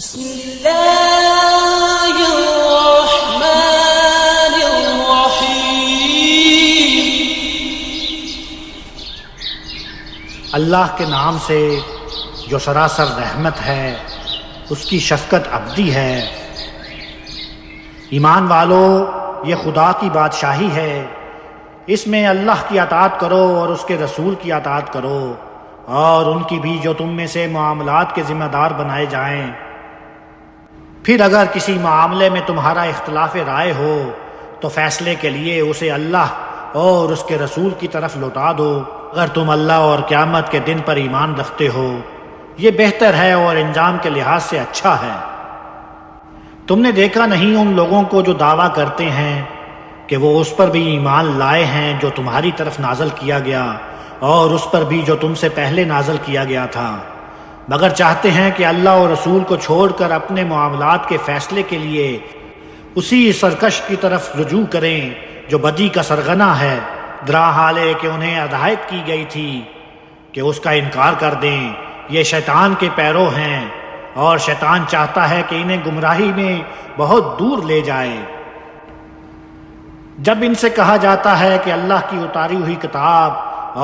بسم اللہ الرحمن الرحیم۔ اللہ کے نام سے جو سراسر رحمت ہے، اس کی شفقت ابدی ہے۔ ایمان والو، یہ خدا کی بادشاہی ہے، اس میں اللہ کی اطاعت کرو اور اس کے رسول کی اطاعت کرو، اور ان کی بھی جو تم میں سے معاملات کے ذمہ دار بنائے جائیں۔ پھر اگر کسی معاملے میں تمہارا اختلاف رائے ہو تو فیصلے کے لیے اسے اللہ اور اس کے رسول کی طرف لوٹا دو، اگر تم اللہ اور قیامت کے دن پر ایمان رکھتے ہو۔ یہ بہتر ہے اور انجام کے لحاظ سے اچھا ہے۔ تم نے دیکھا نہیں ان لوگوں کو جو دعویٰ کرتے ہیں کہ وہ اس پر بھی ایمان لائے ہیں جو تمہاری طرف نازل کیا گیا، اور اس پر بھی جو تم سے پہلے نازل کیا گیا تھا، مگر چاہتے ہیں کہ اللہ اور رسول کو چھوڑ کر اپنے معاملات کے فیصلے کے لیے اسی سرکش کی طرف رجوع کریں جو بدی کا سرغنہ ہے، درا حالے کہ انہیں ہدایت کی گئی تھی کہ اس کا انکار کر دیں۔ یہ شیطان کے پیرو ہیں، اور شیطان چاہتا ہے کہ انہیں گمراہی میں بہت دور لے جائے۔ جب ان سے کہا جاتا ہے کہ اللہ کی اتاری ہوئی کتاب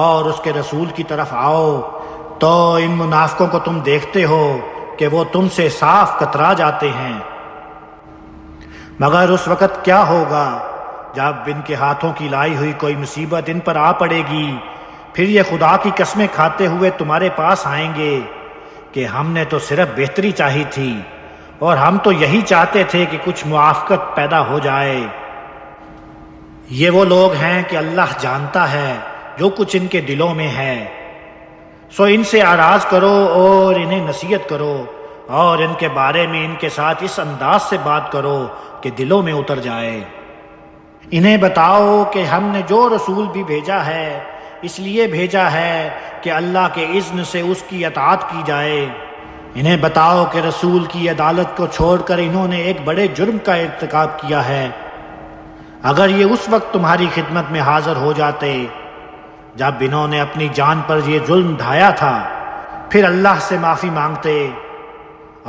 اور اس کے رسول کی طرف آؤ، تو ان منافقوں کو تم دیکھتے ہو کہ وہ تم سے صاف کترا جاتے ہیں۔ مگر اس وقت کیا ہوگا جب ان کے ہاتھوں کی لائی ہوئی کوئی مصیبت ان پر آ پڑے گی، پھر یہ خدا کی قسمیں کھاتے ہوئے تمہارے پاس آئیں گے کہ ہم نے تو صرف بہتری چاہی تھی، اور ہم تو یہی چاہتے تھے کہ کچھ موافقت پیدا ہو جائے۔ یہ وہ لوگ ہیں کہ اللہ جانتا ہے جو کچھ ان کے دلوں میں ہے، سو ان سے اعراض کرو اور انہیں نصیحت کرو، اور ان کے بارے میں ان کے ساتھ اس انداز سے بات کرو کہ دلوں میں اتر جائے۔ انہیں بتاؤ کہ ہم نے جو رسول بھی بھیجا ہے اس لیے بھیجا ہے کہ اللہ کے اذن سے اس کی اطاعت کی جائے۔ انہیں بتاؤ کہ رسول کی عدالت کو چھوڑ کر انہوں نے ایک بڑے جرم کا ارتکاب کیا ہے۔ اگر یہ اس وقت تمہاری خدمت میں حاضر ہو جاتے جب انہوں نے اپنی جان پر یہ ظلم ڈھایا تھا، پھر اللہ سے معافی مانگتے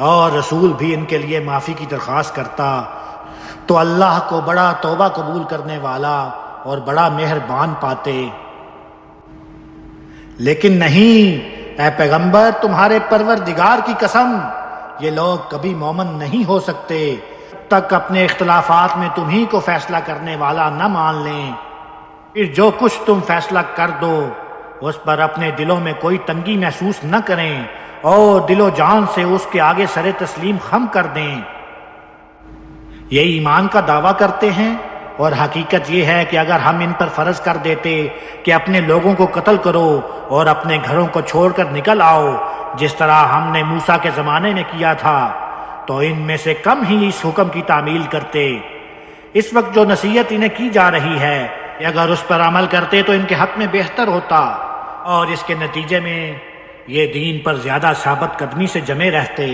اور رسول بھی ان کے لیے معافی کی درخواست کرتا، تو اللہ کو بڑا توبہ قبول کرنے والا اور بڑا مہربان پاتے۔ لیکن نہیں، اے پیغمبر، تمہارے پروردگار کی قسم، یہ لوگ کبھی مومن نہیں ہو سکتے جب تک اپنے اختلافات میں تمہیں کو فیصلہ کرنے والا نہ مان لیں۔ پھر جو کچھ تم فیصلہ کر دو اس پر اپنے دلوں میں کوئی تنگی محسوس نہ کریں، اور دل و جان سے اس کے آگے سر تسلیم خم کر دیں۔ یہ ایمان کا دعویٰ کرتے ہیں، اور حقیقت یہ ہے کہ اگر ہم ان پر فرض کر دیتے کہ اپنے لوگوں کو قتل کرو اور اپنے گھروں کو چھوڑ کر نکل آؤ، جس طرح ہم نے موسیٰ کے زمانے میں کیا تھا، تو ان میں سے کم ہی اس حکم کی تعمیل کرتے۔ اس وقت جو نصیحت انہیں کی جا رہی ہے کہ اگر اس پر عمل کرتے تو ان کے حق میں بہتر ہوتا، اور اس کے نتیجے میں یہ دین پر زیادہ ثابت قدمی سے جمے رہتے۔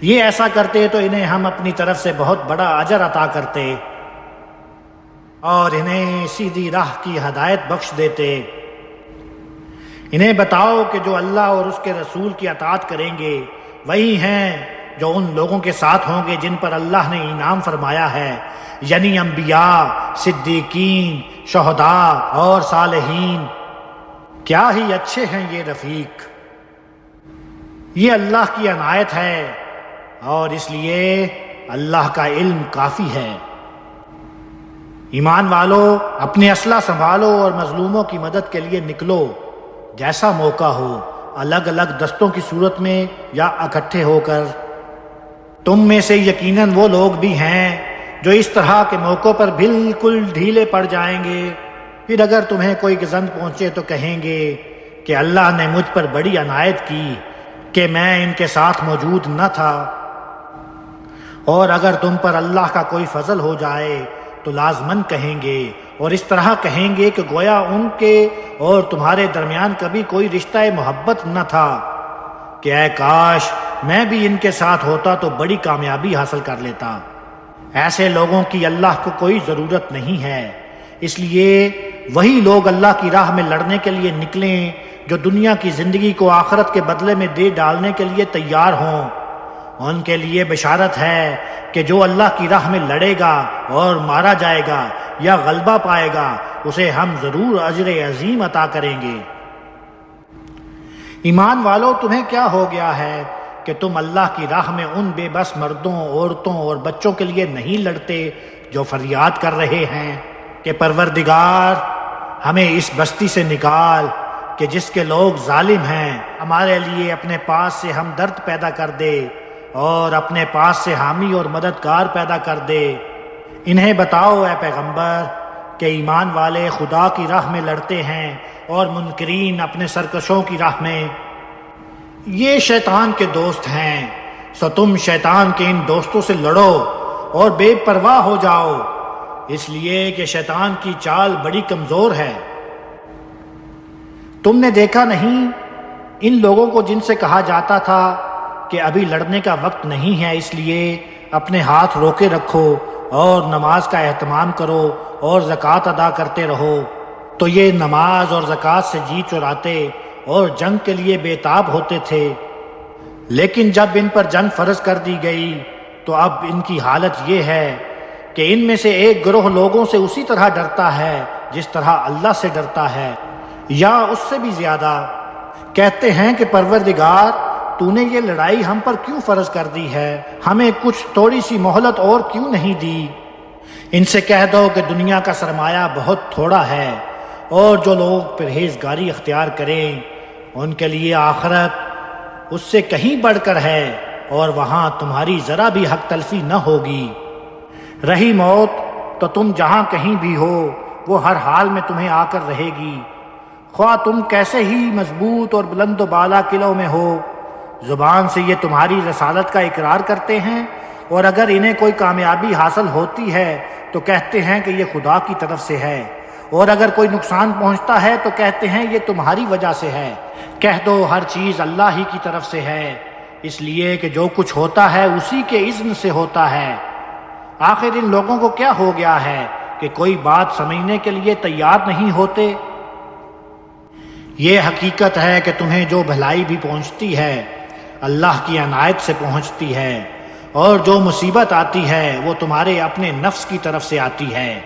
یہ ایسا کرتے تو انہیں ہم اپنی طرف سے بہت بڑا اجر عطا کرتے، اور انہیں سیدھی راہ کی ہدایت بخش دیتے۔ انہیں بتاؤ کہ جو اللہ اور اس کے رسول کی اطاعت کریں گے وہی ہیں جو ان لوگوں کے ساتھ ہوں گے جن پر اللہ نے انعام فرمایا ہے، یعنی انبیاء، صدیقین، شہداء اور صالحین۔ کیا ہی اچھے ہیں یہ رفیق۔ یہ اللہ کی عنایت ہے، اور اس لیے اللہ کا علم کافی ہے۔ ایمان والو، اپنے اسلحہ سنبھالو اور مظلوموں کی مدد کے لیے نکلو جیسا موقع ہو، الگ الگ دستوں کی صورت میں یا اکٹھے ہو کر۔ تم میں سے یقیناً وہ لوگ بھی ہیں جو اس طرح کے موقعوں پر بالکل ڈھیلے پڑ جائیں گے، پھر اگر تمہیں کوئی گزند پہنچے تو کہیں گے کہ اللہ نے مجھ پر بڑی عنایت کی کہ میں ان کے ساتھ موجود نہ تھا۔ اور اگر تم پر اللہ کا کوئی فضل ہو جائے تو لازماً کہیں گے، اور اس طرح کہیں گے کہ گویا ان کے اور تمہارے درمیان کبھی کوئی رشتہ محبت نہ تھا، کہ اے کاش میں بھی ان کے ساتھ ہوتا تو بڑی کامیابی حاصل کر لیتا۔ ایسے لوگوں کی اللہ کو کوئی ضرورت نہیں ہے، اس لیے وہی لوگ اللہ کی راہ میں لڑنے کے لیے نکلیں جو دنیا کی زندگی کو آخرت کے بدلے میں دے ڈالنے کے لیے تیار ہوں، ان کے لیے بشارت ہے کہ جو اللہ کی راہ میں لڑے گا اور مارا جائے گا یا غلبہ پائے گا اسے ہم ضرور اجر عظیم عطا کریں گے۔ ایمان والو، تمہیں کیا ہو گیا ہے کہ تم اللہ کی راہ میں ان بے بس مردوں، عورتوں اور بچوں کے لیے نہیں لڑتے جو فریاد کر رہے ہیں کہ پروردگار ہمیں اس بستی سے نکال کہ جس کے لوگ ظالم ہیں، ہمارے لیے اپنے پاس سے ہمدرد پیدا کر دے اور اپنے پاس سے حامی اور مددگار پیدا کر دے۔ انہیں بتاؤ اے پیغمبر کہ ایمان والے خدا کی راہ میں لڑتے ہیں اور منکرین اپنے سرکشوں کی راہ میں۔ یہ شیطان کے دوست ہیں، سو تم شیطان کے ان دوستوں سے لڑو اور بے پرواہ ہو جاؤ، اس لیے کہ شیطان کی چال بڑی کمزور ہے۔ تم نے دیکھا نہیں ان لوگوں کو جن سے کہا جاتا تھا کہ ابھی لڑنے کا وقت نہیں ہے، اس لیے اپنے ہاتھ روکے رکھو اور نماز کا اہتمام کرو اور زکوٰۃ ادا کرتے رہو، تو یہ نماز اور زکوٰۃ سے جی چراتے اور جنگ کے لیے بےتاب ہوتے تھے، لیکن جب ان پر جنگ فرض کر دی گئی تو اب ان کی حالت یہ ہے کہ ان میں سے ایک گروہ لوگوں سے اسی طرح ڈرتا ہے جس طرح اللہ سے ڈرتا ہے یا اس سے بھی زیادہ۔ کہتے ہیں کہ پروردگار تو نے یہ لڑائی ہم پر کیوں فرض کر دی ہے، ہمیں کچھ تھوڑی سی مہلت اور کیوں نہیں دی؟ ان سے کہہ دو کہ دنیا کا سرمایہ بہت تھوڑا ہے اور جو لوگ پرہیزگاری اختیار کریں ان کے لیے آخرت اس سے کہیں بڑھ کر ہے اور وہاں تمہاری ذرا بھی حق تلفی نہ ہوگی۔ رہی موت تو تم جہاں کہیں بھی ہو وہ ہر حال میں تمہیں آ کر رہے گی، خواہ تم کیسے ہی مضبوط اور بلند و بالا قلعوں میں ہو۔ زبان سے یہ تمہاری رسالت کا اقرار کرتے ہیں اور اگر انہیں کوئی کامیابی حاصل ہوتی ہے تو کہتے ہیں کہ یہ خدا کی طرف سے ہے، اور اگر کوئی نقصان پہنچتا ہے تو کہتے ہیں یہ تمہاری وجہ سے ہے۔ کہہ دو ہر چیز اللہ ہی کی طرف سے ہے، اس لیے کہ جو کچھ ہوتا ہے اسی کے اذن سے ہوتا ہے۔ آخر ان لوگوں کو کیا ہو گیا ہے کہ کوئی بات سمجھنے کے لیے تیار نہیں ہوتے؟ یہ حقیقت ہے کہ تمہیں جو بھلائی بھی پہنچتی ہے اللہ کی عنایت سے پہنچتی ہے، اور جو مصیبت آتی ہے وہ تمہارے اپنے نفس کی طرف سے آتی ہے۔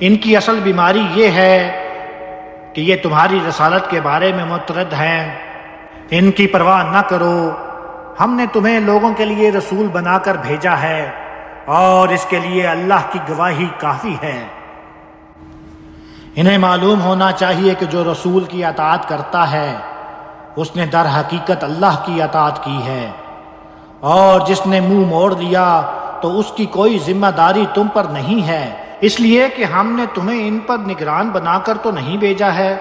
ان کی اصل بیماری یہ ہے کہ یہ تمہاری رسالت کے بارے میں مترد ہیں۔ ان کی پرواہ نہ کرو، ہم نے تمہیں لوگوں کے لیے رسول بنا کر بھیجا ہے اور اس کے لیے اللہ کی گواہی کافی ہے۔ انہیں معلوم ہونا چاہیے کہ جو رسول کی اطاعت کرتا ہے اس نے در حقیقت اللہ کی اطاعت کی ہے، اور جس نے منہ موڑ لیا تو اس کی کوئی ذمہ داری تم پر نہیں ہے، اس لیے کہ ہم نے تمہیں ان پر نگران بنا کر تو نہیں بھیجا ہے۔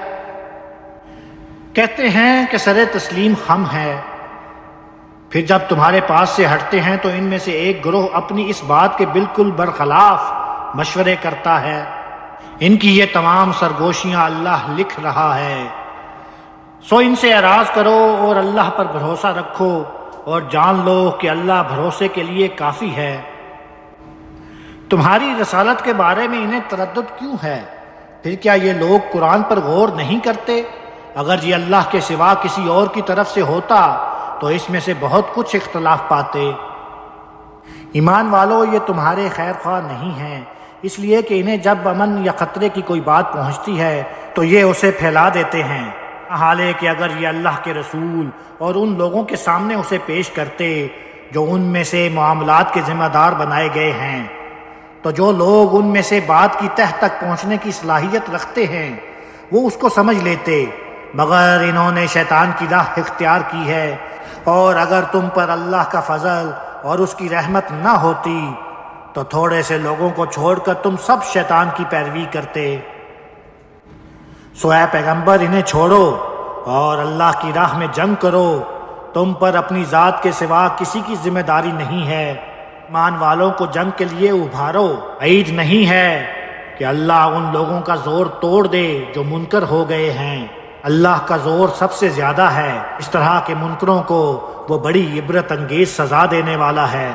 کہتے ہیں کہ سر تسلیم خم ہے، پھر جب تمہارے پاس سے ہٹتے ہیں تو ان میں سے ایک گروہ اپنی اس بات کے بالکل برخلاف مشورے کرتا ہے۔ ان کی یہ تمام سرگوشیاں اللہ لکھ رہا ہے، سو ان سے اعراض کرو اور اللہ پر بھروسہ رکھو اور جان لو کہ اللہ بھروسے کے لیے کافی ہے۔ تمہاری رسالت کے بارے میں انہیں تردد کیوں ہے؟ پھر کیا یہ لوگ قرآن پر غور نہیں کرتے؟ اگر یہ اللہ کے سوا کسی اور کی طرف سے ہوتا تو اس میں سے بہت کچھ اختلاف پاتے۔ ایمان والو، یہ تمہارے خیر خواہ نہیں ہیں، اس لیے کہ انہیں جب امن یا خطرے کی کوئی بات پہنچتی ہے تو یہ اسے پھیلا دیتے ہیں، حالانکہ کہ اگر یہ اللہ کے رسول اور ان لوگوں کے سامنے اسے پیش کرتے جو ان میں سے معاملات کے ذمہ دار بنائے گئے ہیں، تو جو لوگ ان میں سے بات کی تہ تک پہنچنے کی صلاحیت رکھتے ہیں وہ اس کو سمجھ لیتے، مگر انہوں نے شیطان کی راہ اختیار کی ہے، اور اگر تم پر اللہ کا فضل اور اس کی رحمت نہ ہوتی تو تھوڑے سے لوگوں کو چھوڑ کر تم سب شیطان کی پیروی کرتے۔ سو اے پیغمبر، انہیں چھوڑو اور اللہ کی راہ میں جنگ کرو، تم پر اپنی ذات کے سوا کسی کی ذمہ داری نہیں ہے۔ ایمان والوں کو جنگ کے لیے ابھارو، عید نہیں ہے کہ اللہ ان لوگوں کا زور توڑ دے جو منکر ہو گئے ہیں، اللہ کا زور سب سے زیادہ ہے، اس طرح کے منکروں کو وہ بڑی عبرت انگیز سزا دینے والا ہے۔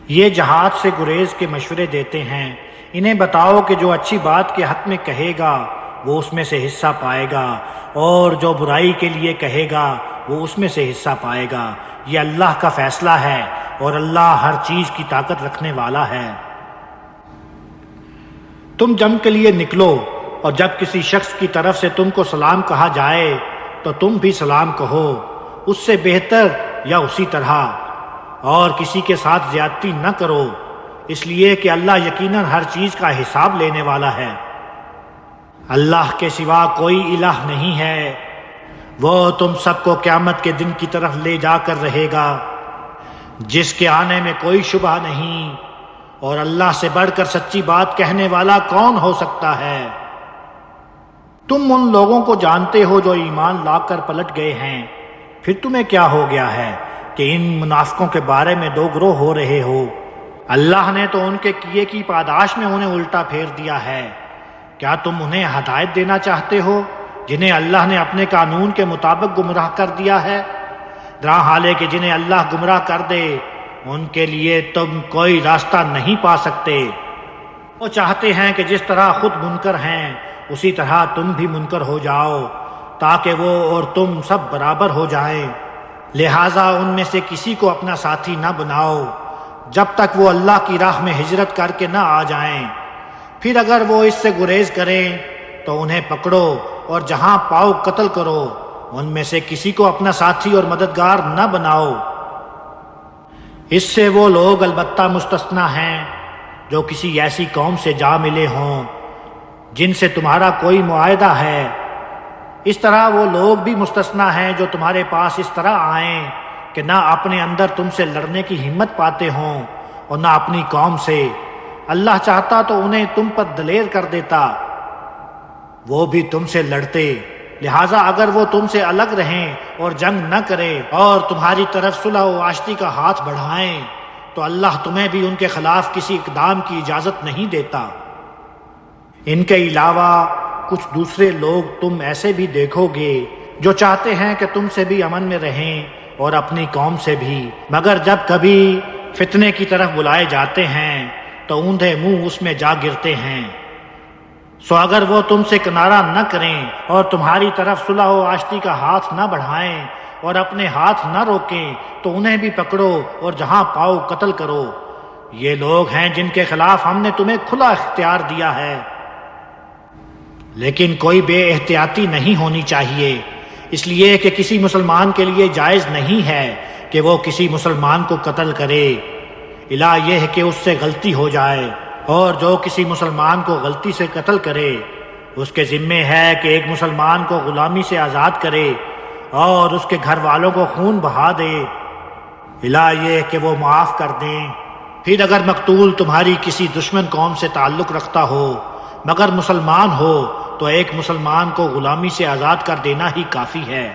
یہ جہاد سے گریز کے مشورے دیتے ہیں، انہیں بتاؤ کہ جو اچھی بات کے حق میں کہے گا وہ اس میں سے حصہ پائے گا، اور جو برائی کے لیے کہے گا وہ اس میں سے حصہ پائے گا۔ یہ اللہ کا فیصلہ ہے اور اللہ ہر چیز کی طاقت رکھنے والا ہے۔ تم جنگ کے لیے نکلو اور جب کسی شخص کی طرف سے تم کو سلام کہا جائے تو تم بھی سلام کہو، اس سے بہتر یا اسی طرح، اور کسی کے ساتھ زیادتی نہ کرو، اس لیے کہ اللہ یقیناً ہر چیز کا حساب لینے والا ہے۔ اللہ کے سوا کوئی الہ نہیں ہے، وہ تم سب کو قیامت کے دن کی طرف لے جا کر رہے گا جس کے آنے میں کوئی شبہ نہیں، اور اللہ سے بڑھ کر سچی بات کہنے والا کون ہو سکتا ہے؟ تم ان لوگوں کو جانتے ہو جو ایمان لا کر پلٹ گئے ہیں، پھر تمہیں کیا ہو گیا ہے کہ ان منافقوں کے بارے میں دو گروہ ہو رہے ہو؟ اللہ نے تو ان کے کیے کی پاداش میں انہیں الٹا پھیر دیا ہے۔ کیا تم انہیں ہدایت دینا چاہتے ہو جنہیں اللہ نے اپنے قانون کے مطابق گمراہ کر دیا ہے؟ حالے کہ جنہیں اللہ گمراہ کر دے ان کے لیے تم کوئی راستہ نہیں پا سکتے۔ وہ چاہتے ہیں کہ جس طرح خود منکر ہیں اسی طرح تم بھی منکر ہو جاؤ تاکہ وہ اور تم سب برابر ہو جائیں، لہٰذا ان میں سے کسی کو اپنا ساتھی نہ بناؤ جب تک وہ اللہ کی راہ میں ہجرت کر کے نہ آ جائیں، پھر اگر وہ اس سے گریز کریں تو انہیں پکڑو اور جہاں پاؤ قتل کرو، ان میں سے کسی کو اپنا ساتھی اور مددگار نہ بناؤ۔ اس سے وہ لوگ البتہ مستثنیٰ ہیں جو کسی ایسی قوم سے جا ملے ہوں جن سے تمہارا کوئی معاہدہ ہے، اس طرح وہ لوگ بھی مستثنیٰ ہیں جو تمہارے پاس اس طرح آئیں کہ نہ اپنے اندر تم سے لڑنے کی ہمت پاتے ہوں اور نہ اپنی قوم سے۔ اللہ چاہتا تو انہیں تم پر دلیر کر دیتا، وہ بھی تم سے لڑتے، لہٰذا اگر وہ تم سے الگ رہیں اور جنگ نہ کریں اور تمہاری طرف صلح و آشتی کا ہاتھ بڑھائیں تو اللہ تمہیں بھی ان کے خلاف کسی اقدام کی اجازت نہیں دیتا۔ ان کے علاوہ کچھ دوسرے لوگ تم ایسے بھی دیکھو گے جو چاہتے ہیں کہ تم سے بھی امن میں رہیں اور اپنی قوم سے بھی، مگر جب کبھی فتنے کی طرف بلائے جاتے ہیں تو اوندھے منہ اس میں جا گرتے ہیں۔ سو اگر وہ تم سے کنارہ نہ کریں اور تمہاری طرف صلح و آشتی کا ہاتھ نہ بڑھائیں اور اپنے ہاتھ نہ روکیں تو انہیں بھی پکڑو اور جہاں پاؤ قتل کرو۔ یہ لوگ ہیں جن کے خلاف ہم نے تمہیں کھلا اختیار دیا ہے، لیکن کوئی بے احتیاطی نہیں ہونی چاہیے، اس لیے کہ کسی مسلمان کے لیے جائز نہیں ہے کہ وہ کسی مسلمان کو قتل کرے الا یہ ہے کہ اس سے غلطی ہو جائے، اور جو کسی مسلمان کو غلطی سے قتل کرے اس کے ذمے ہے کہ ایک مسلمان کو غلامی سے آزاد کرے اور اس کے گھر والوں کو خون بہا دے الا یہ کہ وہ معاف کر دیں۔ پھر اگر مقتول تمہاری کسی دشمن قوم سے تعلق رکھتا ہو مگر مسلمان ہو تو ایک مسلمان کو غلامی سے آزاد کر دینا ہی کافی ہے،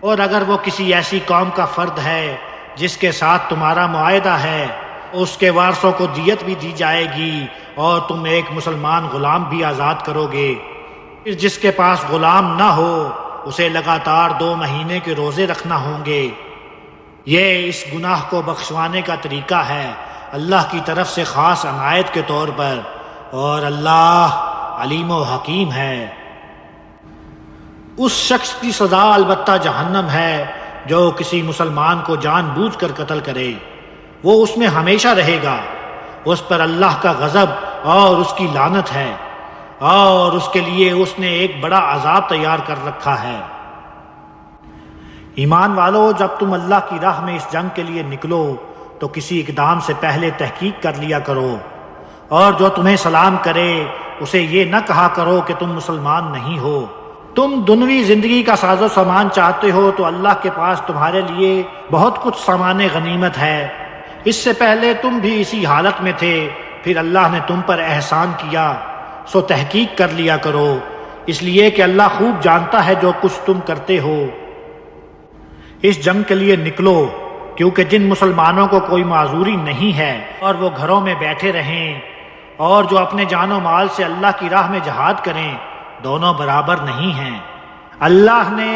اور اگر وہ کسی ایسی قوم کا فرد ہے جس کے ساتھ تمہارا معاہدہ ہے اس کے وارثوں کو دیت بھی دی جائے گی اور تم ایک مسلمان غلام بھی آزاد کرو گے۔ پھر جس کے پاس غلام نہ ہو اسے لگاتار 2 مہینے کے روزے رکھنا ہوں گے، یہ اس گناہ کو بخشوانے کا طریقہ ہے اللہ کی طرف سے خاص عنایت کے طور پر، اور اللہ علیم و حکیم ہے۔ اس شخص کی سزا البتہ جہنم ہے جو کسی مسلمان کو جان بوجھ کر قتل کرے، وہ اس میں ہمیشہ رہے گا، اس پر اللہ کا غضب اور اس کی لعنت ہے، اور اس کے لیے اس نے ایک بڑا عذاب تیار کر رکھا ہے۔ ایمان والو، جب تم اللہ کی راہ میں اس جنگ کے لیے نکلو تو کسی اقدام سے پہلے تحقیق کر لیا کرو، اور جو تمہیں سلام کرے اسے یہ نہ کہا کرو کہ تم مسلمان نہیں ہو۔ تم دنیوی زندگی کا ساز و سامان چاہتے ہو تو اللہ کے پاس تمہارے لیے بہت کچھ سامان غنیمت ہے، اس سے پہلے تم بھی اسی حالت میں تھے، پھر اللہ نے تم پر احسان کیا، سو تحقیق کر لیا کرو، اس لیے کہ اللہ خوب جانتا ہے جو کچھ تم کرتے ہو۔ اس جنگ کے لیے نکلو کیونکہ جن مسلمانوں کو کوئی معذوری نہیں ہے اور وہ گھروں میں بیٹھے رہیں اور جو اپنے جان و مال سے اللہ کی راہ میں جہاد کریں دونوں برابر نہیں ہیں۔ اللہ نے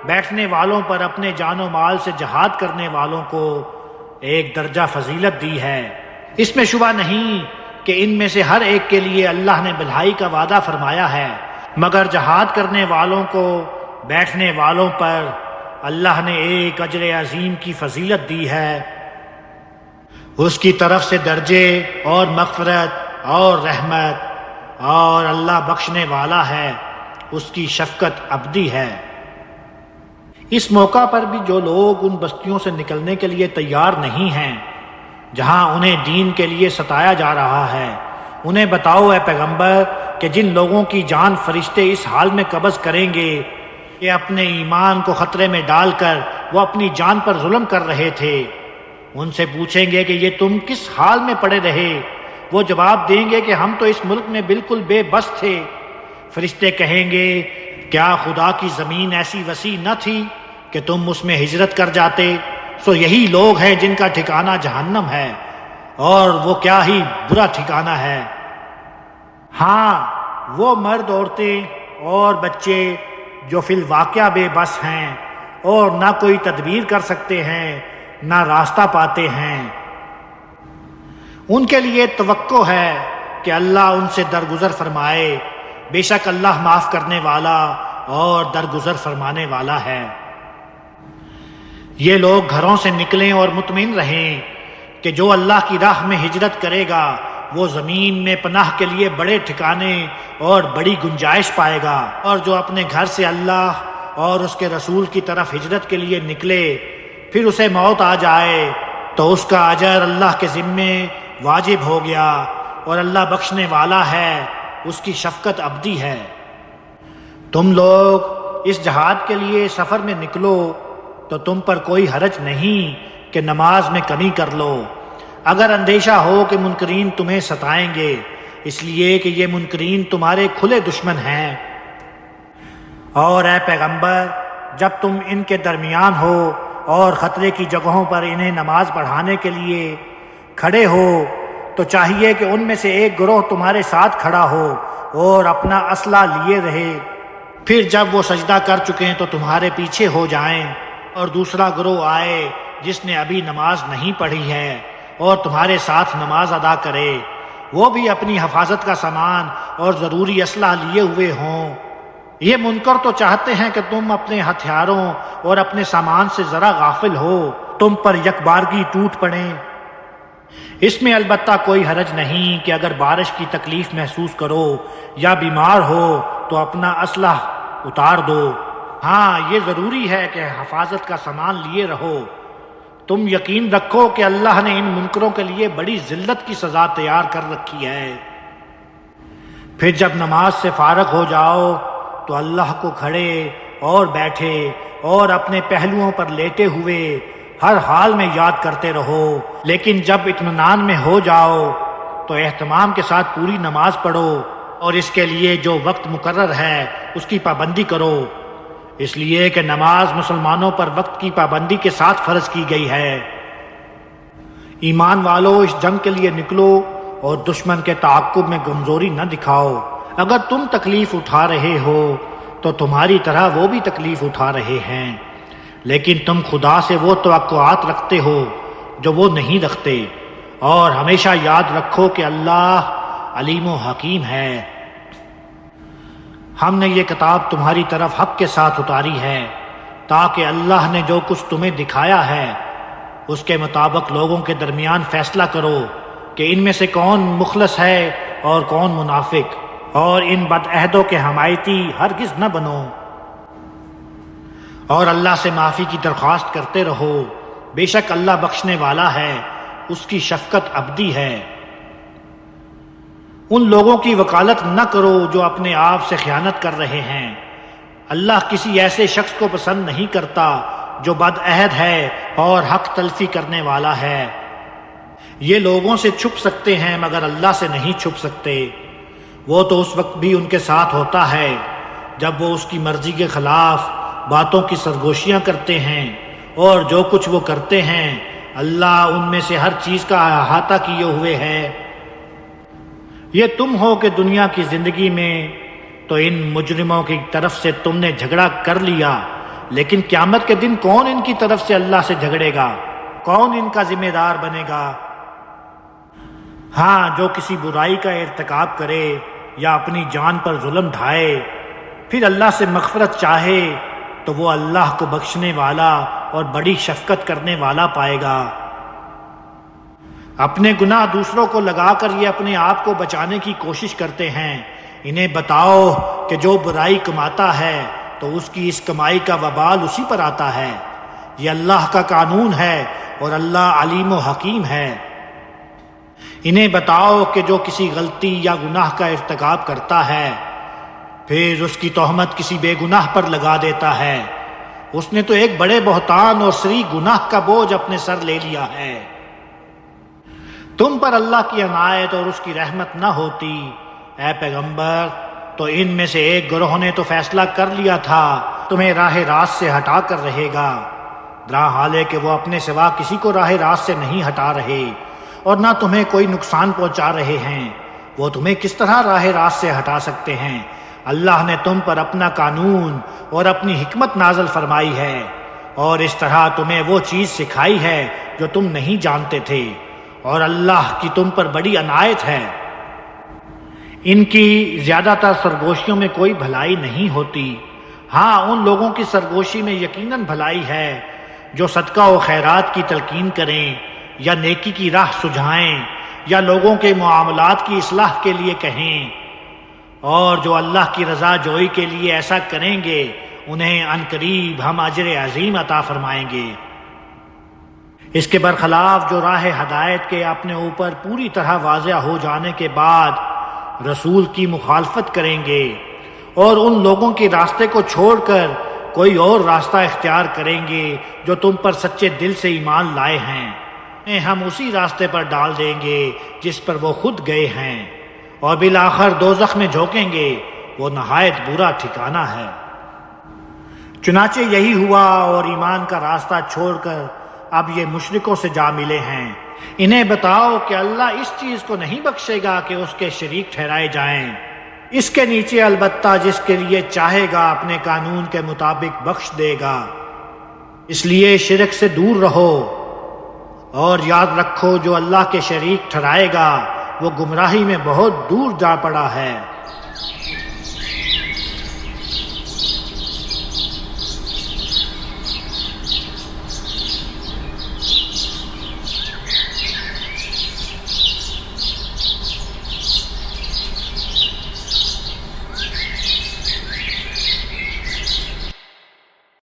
بیٹھنے والوں پر اپنے جان و مال سے جہاد کرنے والوں کو ایک درجہ فضیلت دی ہے، اس میں شبہ نہیں کہ ان میں سے ہر ایک کے لیے اللہ نے بھلائی کا وعدہ فرمایا ہے، مگر جہاد کرنے والوں کو بیٹھنے والوں پر اللہ نے ایک اجر عظیم کی فضیلت دی ہے، اس کی طرف سے درجے اور مغفرت اور رحمت، اور اللہ بخشنے والا ہے، اس کی شفقت ابدی ہے۔ اس موقع پر بھی جو لوگ ان بستیوں سے نکلنے کے لیے تیار نہیں ہیں جہاں انہیں دین کے لیے ستایا جا رہا ہے، انہیں بتاؤ اے پیغمبر کہ جن لوگوں کی جان فرشتے اس حال میں قبض کریں گے کہ اپنے ایمان کو خطرے میں ڈال کر وہ اپنی جان پر ظلم کر رہے تھے، ان سے پوچھیں گے کہ یہ تم کس حال میں پڑے رہے؟ وہ جواب دیں گے کہ ہم تو اس ملک میں بالکل بے بس تھے۔ فرشتے کہیں گے کیا خدا کی زمین ایسی وسیع نہ تھی کہ تم اس میں ہجرت کر جاتے؟ سو یہی لوگ ہیں جن کا ٹھکانہ جہنم ہے، اور وہ کیا ہی برا ٹھکانہ ہے۔ ہاں، وہ مرد، عورتیں اور بچے جو فی الواقعہ بے بس ہیں اور نہ کوئی تدبیر کر سکتے ہیں نہ راستہ پاتے ہیں، ان کے لیے توقع ہے کہ اللہ ان سے درگزر فرمائے، بے شک اللہ معاف کرنے والا اور درگزر فرمانے والا ہے۔ یہ لوگ گھروں سے نکلیں اور مطمئن رہیں کہ جو اللہ کی راہ میں ہجرت کرے گا وہ زمین میں پناہ کے لیے بڑے ٹھکانے اور بڑی گنجائش پائے گا، اور جو اپنے گھر سے اللہ اور اس کے رسول کی طرف ہجرت کے لیے نکلے پھر اسے موت آ جائے تو اس کا اجر اللہ کے ذمے واجب ہو گیا، اور اللہ بخشنے والا ہے، اس کی شفقت ابدی ہے۔ تم لوگ اس جہاد کے لیے سفر میں نکلو تو تم پر کوئی حرج نہیں کہ نماز میں کمی کر لو، اگر اندیشہ ہو کہ منکرین تمہیں ستائیں گے، اس لیے کہ یہ منکرین تمہارے کھلے دشمن ہیں۔ اور اے پیغمبر، جب تم ان کے درمیان ہو اور خطرے کی جگہوں پر انہیں نماز پڑھانے کے لیے کھڑے ہو تو چاہیے کہ ان میں سے ایک گروہ تمہارے ساتھ کھڑا ہو اور اپنا اسلحہ لیے رہے، پھر جب وہ سجدہ کر چکیں تو تمہارے پیچھے ہو جائیں، اور دوسرا گروہ آئے جس نے ابھی نماز نہیں پڑھی ہے اور تمہارے ساتھ نماز ادا کرے، وہ بھی اپنی حفاظت کا سامان اور ضروری اسلحہ لیے ہوئے ہوں۔ یہ منکر تو چاہتے ہیں کہ تم اپنے ہتھیاروں اور اپنے سامان سے ذرا غافل ہو، تم پر یکبارگی ٹوٹ پڑیں۔ اس میں البتہ کوئی حرج نہیں کہ اگر بارش کی تکلیف محسوس کرو یا بیمار ہو تو اپنا اسلحہ اتار دو۔ ہاں، یہ ضروری ہے کہ حفاظت کا سامان لیے رہو۔ تم یقین رکھو کہ اللہ نے ان منکروں کے لیے بڑی ذلت کی سزا تیار کر رکھی ہے۔ پھر جب نماز سے فارغ ہو جاؤ تو اللہ کو کھڑے اور بیٹھے اور اپنے پہلوؤں پر لیٹے ہوئے ہر حال میں یاد کرتے رہو، لیکن جب اطمینان میں ہو جاؤ تو اہتمام کے ساتھ پوری نماز پڑھو، اور اس کے لیے جو وقت مقرر ہے اس کی پابندی کرو، اس لیے کہ نماز مسلمانوں پر وقت کی پابندی کے ساتھ فرض کی گئی ہے۔ ایمان والو، اس جنگ کے لیے نکلو اور دشمن کے تعاقب میں کمزوری نہ دکھاؤ۔ اگر تم تکلیف اٹھا رہے ہو تو تمہاری طرح وہ بھی تکلیف اٹھا رہے ہیں، لیکن تم خدا سے وہ توقعات رکھتے ہو جو وہ نہیں رکھتے، اور ہمیشہ یاد رکھو کہ اللہ علیم و حکیم ہے۔ ہم نے یہ کتاب تمہاری طرف حق کے ساتھ اتاری ہے تاکہ اللہ نے جو کچھ تمہیں دکھایا ہے اس کے مطابق لوگوں کے درمیان فیصلہ کرو کہ ان میں سے کون مخلص ہے اور کون منافق، اور ان بدعہدوں کے حمایتی ہرگز نہ بنو، اور اللہ سے معافی کی درخواست کرتے رہو، بے شک اللہ بخشنے والا ہے، اس کی شفقت ابدی ہے۔ ان لوگوں کی وکالت نہ کرو جو اپنے آپ سے خیانت کر رہے ہیں، اللہ کسی ایسے شخص کو پسند نہیں کرتا جو بدعہد ہے اور حق تلفی کرنے والا ہے۔ یہ لوگوں سے چھپ سکتے ہیں مگر اللہ سے نہیں چھپ سکتے، وہ تو اس وقت بھی ان کے ساتھ ہوتا ہے جب وہ اس کی مرضی کے خلاف باتوں کی سرگوشیاں کرتے ہیں، اور جو کچھ وہ کرتے ہیں اللہ ان میں سے ہر چیز کا احاطہ کیے ہوئے ہے۔ یہ تم ہو کہ دنیا کی زندگی میں تو ان مجرموں کی طرف سے تم نے جھگڑا کر لیا، لیکن قیامت کے دن کون ان کی طرف سے اللہ سے جھگڑے گا؟ کون ان کا ذمہ دار بنے گا؟ ہاں، جو کسی برائی کا ارتکاب کرے یا اپنی جان پر ظلم ڈھائے پھر اللہ سے مغفرت چاہے تو وہ اللہ کو بخشنے والا اور بڑی شفقت کرنے والا پائے گا۔ اپنے گناہ دوسروں کو لگا کر یہ اپنے آپ کو بچانے کی کوشش کرتے ہیں۔ انہیں بتاؤ کہ جو برائی کماتا ہے تو اس کی اس کمائی کا وبال اسی پر آتا ہے۔ یہ اللہ کا قانون ہے اور اللہ علیم و حکیم ہے۔ انہیں بتاؤ کہ جو کسی غلطی یا گناہ کا ارتکاب کرتا ہے پھر اس کی تہمت کسی بے گناہ پر لگا دیتا ہے، اس نے تو ایک بڑے بہتان اور سری گناہ کا بوجھ اپنے سر لے لیا ہے۔ تم پر اللہ کی عنایت اور اس کی رحمت نہ ہوتی اے پیغمبر تو ان میں سے ایک گروہ نے تو فیصلہ کر لیا تھا تمہیں راہ راست سے ہٹا کر رہے گا، حال ہے کہ وہ اپنے سوا کسی کو راہ راست سے نہیں ہٹا رہے اور نہ تمہیں کوئی نقصان پہنچا رہے ہیں۔ وہ تمہیں کس طرح راہ راست سے ہٹا سکتے ہیں؟ اللہ نے تم پر اپنا قانون اور اپنی حکمت نازل فرمائی ہے اور اس طرح تمہیں وہ چیز سکھائی ہے جو تم نہیں جانتے تھے، اور اللہ کی تم پر بڑی عنایت ہے۔ ان کی زیادہ تر سرگوشیوں میں کوئی بھلائی نہیں ہوتی، ہاں ان لوگوں کی سرگوشی میں یقیناً بھلائی ہے جو صدقہ و خیرات کی تلقین کریں یا نیکی کی راہ سجھائیں یا لوگوں کے معاملات کی اصلاح کے لیے کہیں، اور جو اللہ کی رضا جوئی کے لیے ایسا کریں گے انہیں عنقریب ہم اجر عظیم عطا فرمائیں گے۔ اس کے برخلاف جو راہ ہدایت کے اپنے اوپر پوری طرح واضح ہو جانے کے بعد رسول کی مخالفت کریں گے اور ان لوگوں کے راستے کو چھوڑ کر کوئی اور راستہ اختیار کریں گے جو تم پر سچے دل سے ایمان لائے ہیں، ہم اسی راستے پر ڈال دیں گے جس پر وہ خود گئے ہیں، اور بالآخر دوزخ میں جھونکیں گے، وہ نہایت برا ٹھکانہ ہے۔ چنانچہ یہی ہوا اور ایمان کا راستہ چھوڑ کر اب یہ مشرکوں سے جا ملے ہیں۔ انہیں بتاؤ کہ اللہ اس چیز کو نہیں بخشے گا کہ اس کے شریک ٹھہرائے جائیں، اس کے نیچے البتہ جس کے لیے چاہے گا اپنے قانون کے مطابق بخش دے گا۔ اس لیے شرک سے دور رہو اور یاد رکھو جو اللہ کے شریک ٹھہرائے گا وہ گمراہی میں بہت دور جا پڑا ہے۔